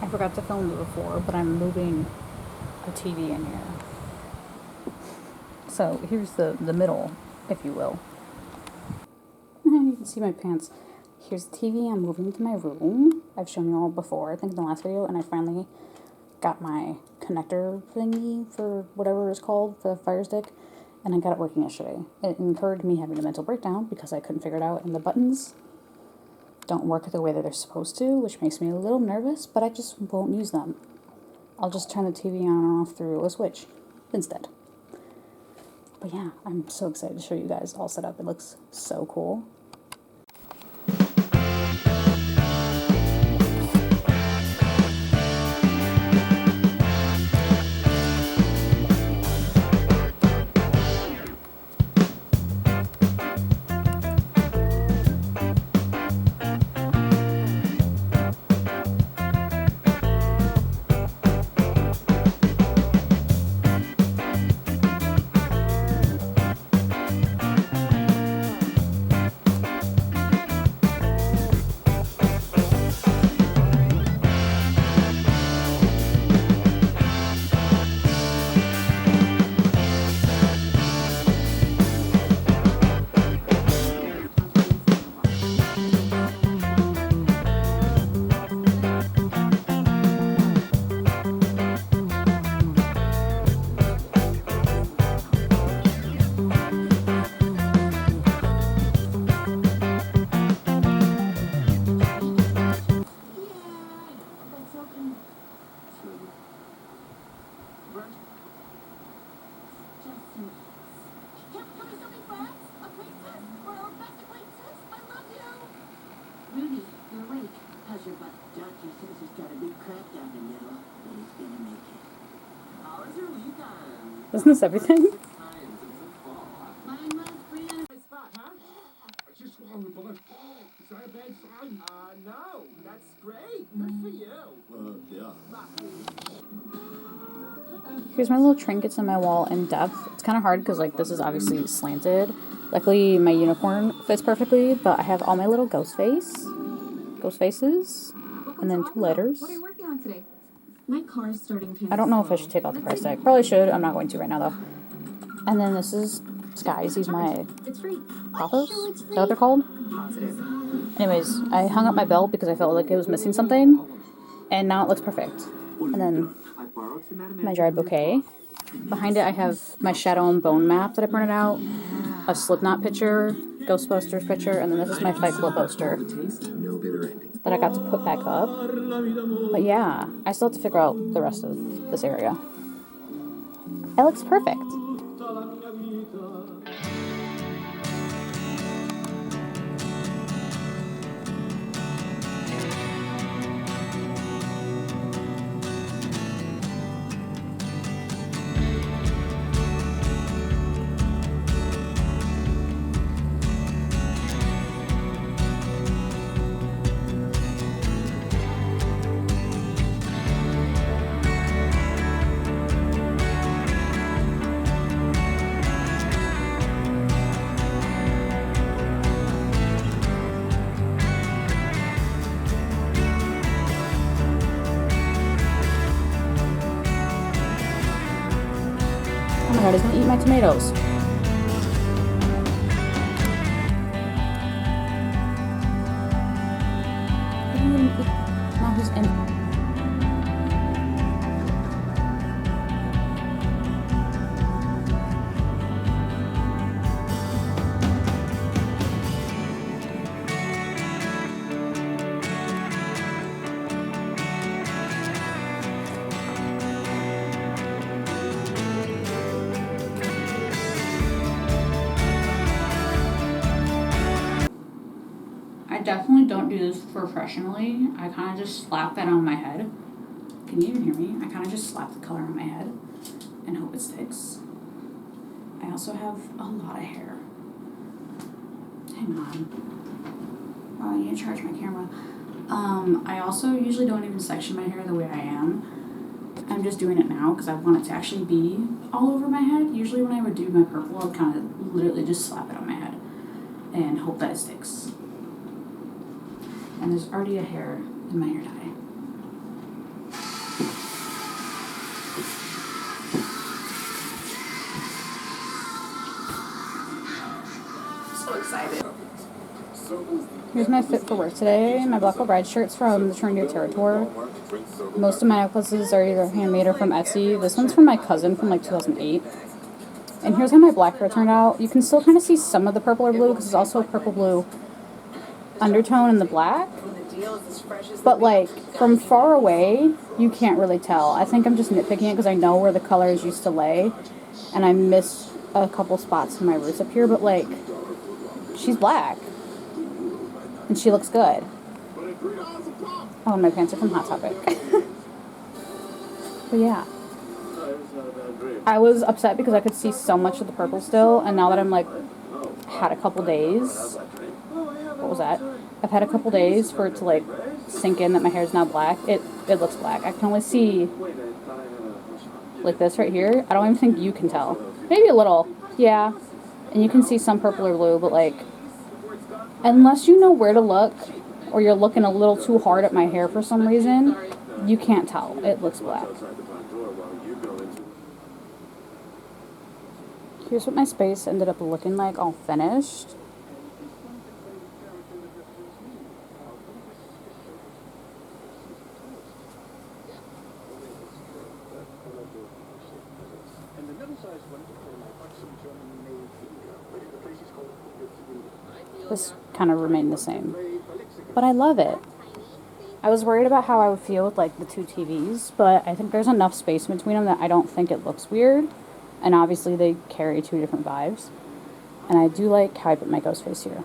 forgot to film it before, but I'm moving a TV in here. So here's the middle, if you will. You can see my pants. Here's the TV. I'm moving to my room. I've shown you all before, I think in the last video, and I finally got my connector thingy for whatever it's called for the Fire Stick, and I got it working yesterday. It incurred me having a mental breakdown because I couldn't figure it out, and the buttons don't work the way that they're supposed to, which makes me a little nervous, but I just won't use them. I'll just turn the TV on and off through a switch instead. But yeah, I'm so excited to show you guys all set up. It looks so cool. Isn't this everything? No, that's great. Good for you. Yeah. Here's my little trinkets in my wall in depth. It's kind of hard because like this is obviously slanted. Luckily my unicorn fits perfectly, but I have all my little ghost faces, and then 2 lighters. What are you working on today? My car's starting to. I don't know if I should take off the price tag. Probably should. I'm not going to right now though. And then this is Skies. He's my pothos. Is that what they're called? Anyways, I hung up my belt because I felt like it was missing something, and now it looks perfect. And then my dried bouquet. Behind it I have my Shadow and Bone map that I printed out, a Slipknot picture, Ghostbusters picture, and then this is my Fight Club poster that I got to put back up. But yeah, I still have to figure out the rest of this area. It looks perfect. Oh my god, he's gonna eat my tomatoes. Now he's in. I definitely don't do this professionally. I kind of just slap that on my head. Can you even hear me? I kind of just slap the color on my head and hope it sticks. I also have a lot of hair. Hang on. Oh, I need to charge my camera. I also usually don't even section my hair the way I am. I'm just doing it now because I want it to actually be all over my head. Usually when I would do my purple, I would kind of literally just slap it on my head and hope that it sticks. And there's already a hair in my hair dye. Here's my fit for work today. My Black Hole Bride shirt's from the Trinity Terror Tour. Most of my necklaces are either handmade or from Etsy. This one's from my cousin from like 2008. And here's how my black hair turned out. You can still kind of see some of the purple or blue because there's also a purple-blue undertone in the black. But like from far away, you can't really tell. I think I'm just nitpicking it because I know where the colors used to lay. And I missed a couple spots in my roots up here. But like, she's black. And she looks good. Oh, and my pants are from Hot Topic. But yeah. I was upset because I could see so much of the purple still, and now that I'm like, had a couple days, what was that? I've had a couple days for it to like sink in that my hair is now black. It looks black. I can only see like this right here. I don't even think you can tell. Maybe a little, yeah. And you can see some purple or blue, but like, unless you know where to look, or you're looking a little too hard at my hair for some reason, you can't tell. It looks black. Here's what my space ended up looking like all finished. This kind of remained the same. But I love it. I was worried about how I would feel with like the two TVs, but I think there's enough space between them that I don't think it looks weird. And obviously they carry two different vibes. And I do like how I put my ghost face here.